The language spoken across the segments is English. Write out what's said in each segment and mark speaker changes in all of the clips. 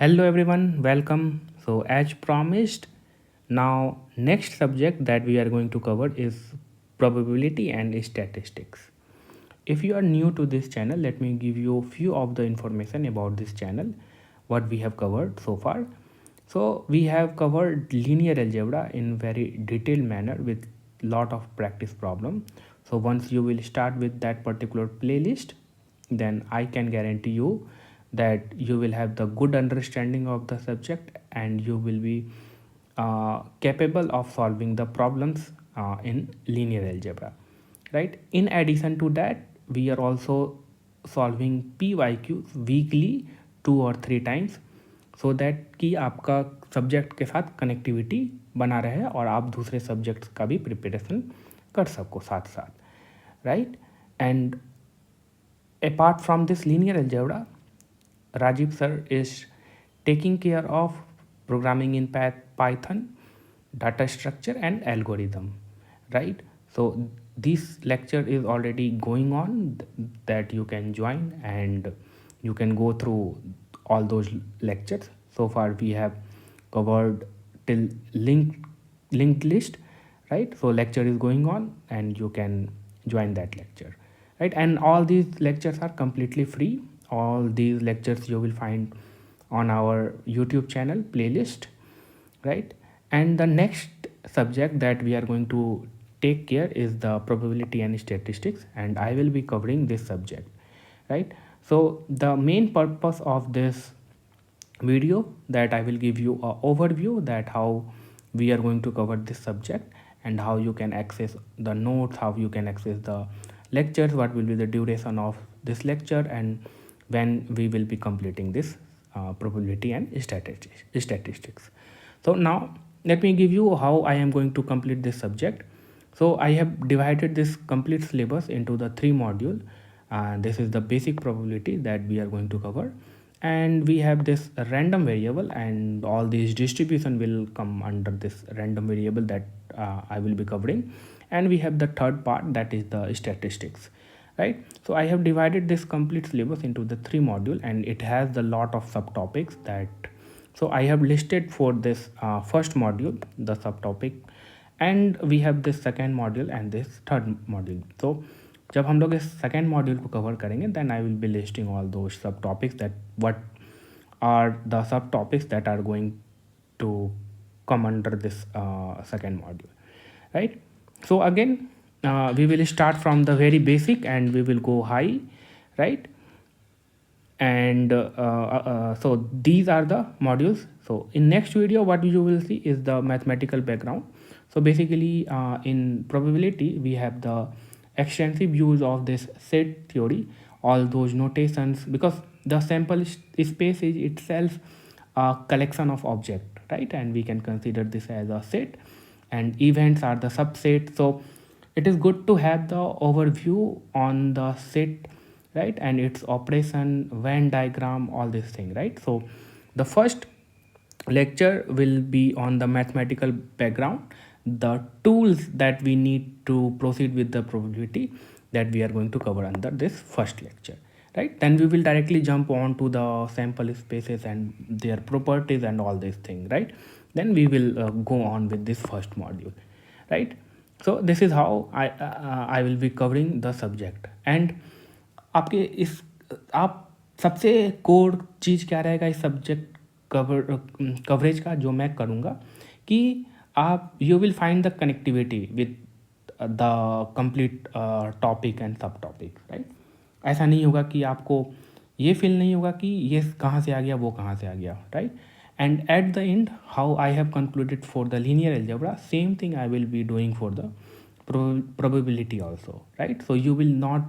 Speaker 1: Hello everyone, welcome. So as promised, now next subject that we are going to cover is probability and statistics. If you are new to this channel, let me give you a few of the information about this channel, what we have covered so far. So we have covered linear algebra in very detailed manner with lot of practice problem. So once you will start with that particular playlist, then I can guarantee you that you will have the good understanding of the subject and you will be capable of solving the problems in linear algebra, right? In addition to that, we are also solving PYQs weekly 2 or 3 times so that कि आपका subject के साथ connectivity बना रहे और आप दूसरे subjects का भी प्रिपरेशन कर सको साथ साथ, right? And apart from this linear algebra, Rajiv sir is taking care of programming in Python, data structure and algorithm, right? So this lecture is already going on that you can join and you can go through all those lectures. So far we have covered till linked list, right? So lecture is going on and you can join that lecture, right? And all these lectures are completely free. All these lectures you will find on our YouTube channel playlist, right? And the next subject that we are going to take care is the probability and statistics, and I will be covering this subject, right? So the main purpose of this video that I will give you a overview that how we are going to cover this subject and how you can access the notes, how you can access the lectures, what will be the duration of this lecture, and when we will be completing this probability and statistics. So now let me give you how I am going to complete this subject. So I have divided this complete syllabus into the 3 module. This is the basic probability that we are going to cover, and we have this random variable, and all these distribution will come under this random variable that I will be covering. And we have the third part, that is the statistics, right? So I have divided this complete syllabus into the 3 module, and it has a lot of subtopics that, so I have listed for this first module the subtopic, and we have this second module and this third module. So जब हम लोग इस second module को cover करेंगे then I will be listing all those sub topics that what are the sub topics that are going to come under this second module, right? So again, we will start from the very basic and we will go high, right? And so these are the modules. So in next video what you will see is the mathematical background. So basically in probability we have the extensive use of this set theory, all those notations, because the sample space is itself a collection of object, right? And we can consider this as a set, and events are the subset. So it is good to have the overview on the set, right? And its operation, Venn diagram, all this thing, right? So the first lecture will be on the mathematical background, the tools that we need to proceed with the probability that we are going to cover under this first lecture, right? Then we will directly jump on to the sample spaces and their properties and all these things, right? Then we will go on with this first module, right? So this is how I will be covering the subject. And आपके इस आप सबसे core चीज़ क्या रहेगा इस subject coverage का जो मैं करूँगा कि आप you will find the connectivity with the complete topic and सब टॉपिक, राइट? ऐसा नहीं होगा कि आपको ये फील नहीं होगा कि ये कहाँ से आ गया वो कहाँ से आ गया, right? And at the end, how I have concluded for the linear algebra, same thing I will be doing for the probability also, right? So you will not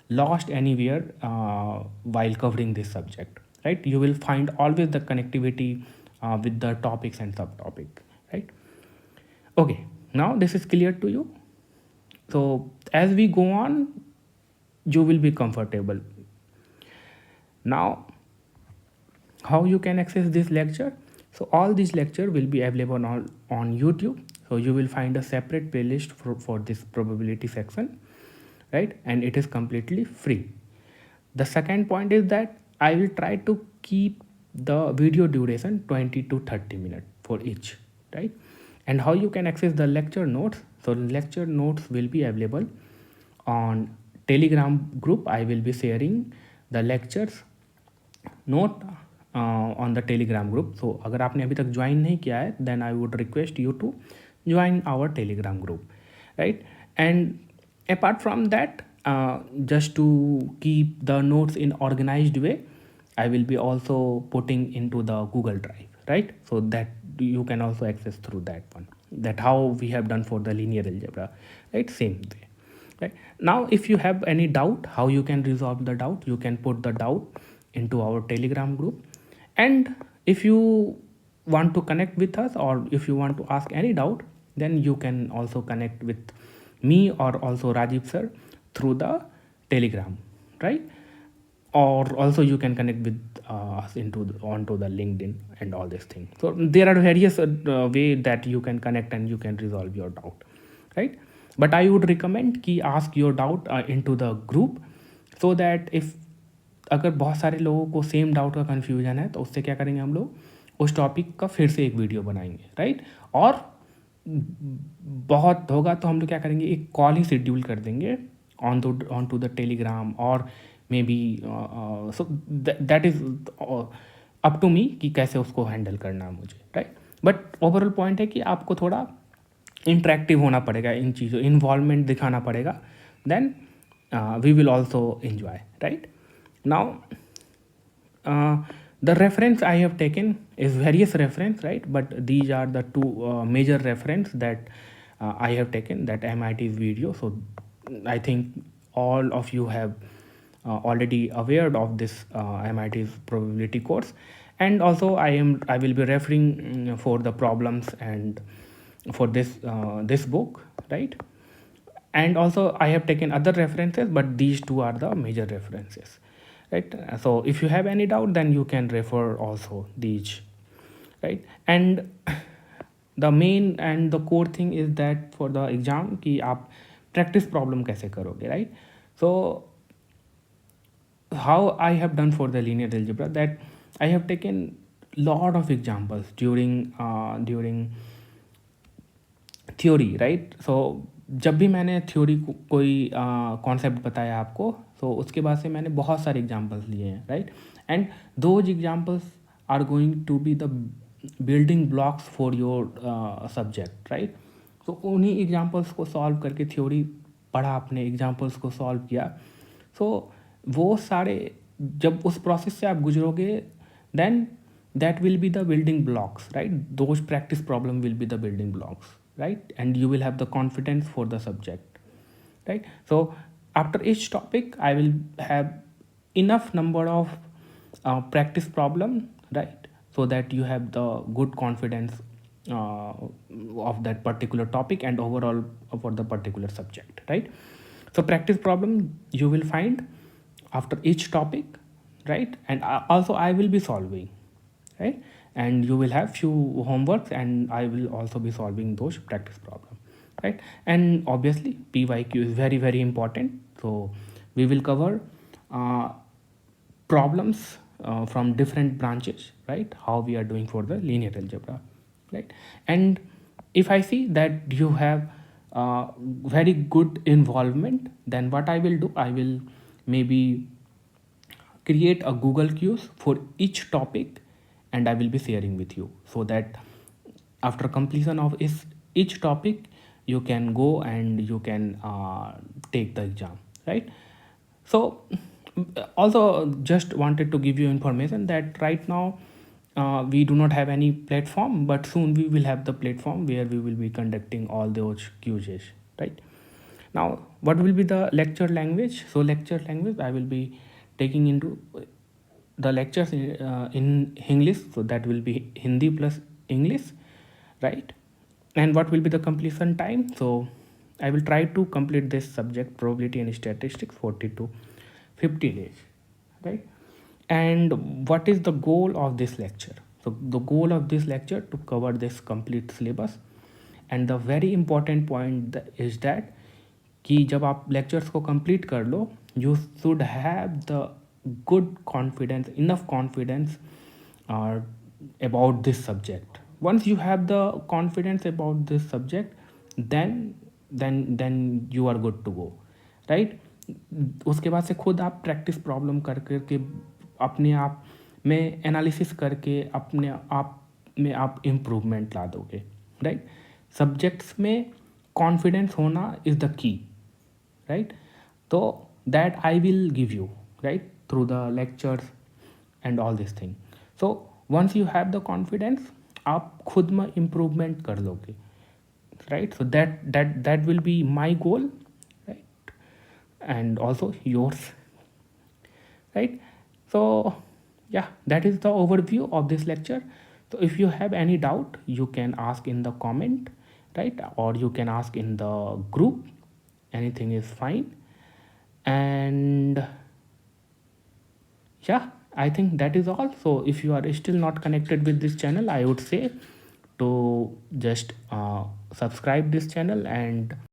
Speaker 1: lost anywhere while covering this subject, right? You will find always the connectivity with the topics and subtopic, right? Okay, now this is clear to you. So as we go on, you will be comfortable. Now how you can access this lecture? So all these lecture will be available on YouTube. So you will find a separate playlist for this probability section, right? And it is completely free. The second point is that I will try to keep the video duration 20 to 30 minutes for each, right? And how you can access the lecture notes? So lecture notes will be available on Telegram group. I will be sharing the lectures note on the Telegram group. So अगर आपने अभी तक join नहीं किया है, then I would request you to join our Telegram group, right? And apart from that, just to keep the notes in organized way, I will be also putting into the Google Drive, right? So that you can also access through that one. That how we have done for the linear algebra, right? Same way, right? Now if you have any doubt how you can resolve the doubt, you can put the doubt into our Telegram group. And if you want to connect with us, or if you want to ask any doubt, then you can also connect with me or also Rajiv sir through the Telegram, right? Or also you can connect with us onto the LinkedIn and all these things. So there are various way that you can connect and you can resolve your doubt, right? But I would recommend कि ask your doubt into the group, so that if अगर बहुत सारे लोगों को same doubt का confusion है, तो उससे क्या करेंगे, हम लोग उस टॉपिक का फिर से एक वीडियो बनाएंगे, राइट? और बहुत होगा तो हम लोग क्या करेंगे, एक कॉल ही शेड्यूल कर देंगे ऑन टू द टेलीग्राम, और maybe so that is up to me कि कैसे उसको हैंडल करना है मुझे, राइट? बट ओवरऑल पॉइंट है कि आपको थोड़ा इंटरेक्टिव होना पड़ेगा, इन चीज़ों इन्वॉल्वमेंट दिखाना पड़ेगा, then we will also enjoy, right? Now the reference I have taken is various reference, right? But these are the two major reference that I have taken, that MIT's video. So I think all of you have already aware of this MIT's probability course. And also I will be referring for the problems and for this book, right? And also I have taken other references, but these two are the major references, right? So if you have any doubt, then you can refer also these, right? And the main and the core thing is that for the exam कि आप practice problem कैसे करोगे, right? So how I have done for the linear algebra, that I have taken lot of examples during theory, right? So जब भी मैंने theory कोई concept बताया आपको, तो उसके बाद से मैंने बहुत सारे एग्जांपल्स लिए हैं, right? And those examples are going to be the building blocks for your subject, right? तो उन्हीं एग्जांपल्स को सॉल्व करके, थ्योरी पढ़ा आपने, एग्जांपल्स को सॉल्व किया, सो वो सारे जब उस प्रोसेस से आप गुजरोगे, then that will be the building blocks, right? Those practice problem will be the building blocks, right? And you will have the confidence for the subject, right? So after each topic I will have enough number of practice problem, right? So that you have the good confidence of that particular topic and overall for the particular subject, right? So practice problem you will find after each topic, right? And also I will be solving, right? And you will have few homeworks, and I will also be solving those practice problem, right? And obviously PYQ is very very important, so we will cover problems from different branches, right? How we are doing for the linear algebra, right? And if I see that you have very good involvement, then what I will do, I will maybe create a Google quiz for each topic, and I will be sharing with you, so that after completion of each topic you can go and you can take the exam, right? So also just wanted to give you information that right now we do not have any platform, but soon we will have the platform where we will be conducting all those quizzes, right? Now what will be the lecture language? So lecture language I will be taking into the lectures in English, so that will be Hindi plus English, right? And what will be the completion time? So I will try to complete this subject, probability and statistics, 40 to 50 days, right? And what is the goal of this lecture? So the goal of this lecture to cover this complete syllabus. And the very important point is that कि जब आप lectures को complete कर लो, you should have the good confidence, enough confidence uh, about this subject. Once you have the confidence about this subject, then you are good to go, right? उसके बाद से खुद आप प्रैक्टिस प्रॉब्लम कर करके अपने आप में एनालिसिस करके अपने आप में आप इम्प्रूवमेंट ला दोगे, राइट? सब्जेक्ट्स में कॉन्फिडेंस होना is the key, right? So that I will give you, right, through the lectures and all this thing. So once you have the confidence, आप खुद में improvement कर लोगे, right? So that will be my goal, right, and also yours, right? So yeah, that is the overview of this lecture. So if you have any doubt, you can ask in the comment, right, or you can ask in the group. Anything is fine. And yeah, I think that is all. So if you are still not connected with this channel, I would say to just subscribe this channel and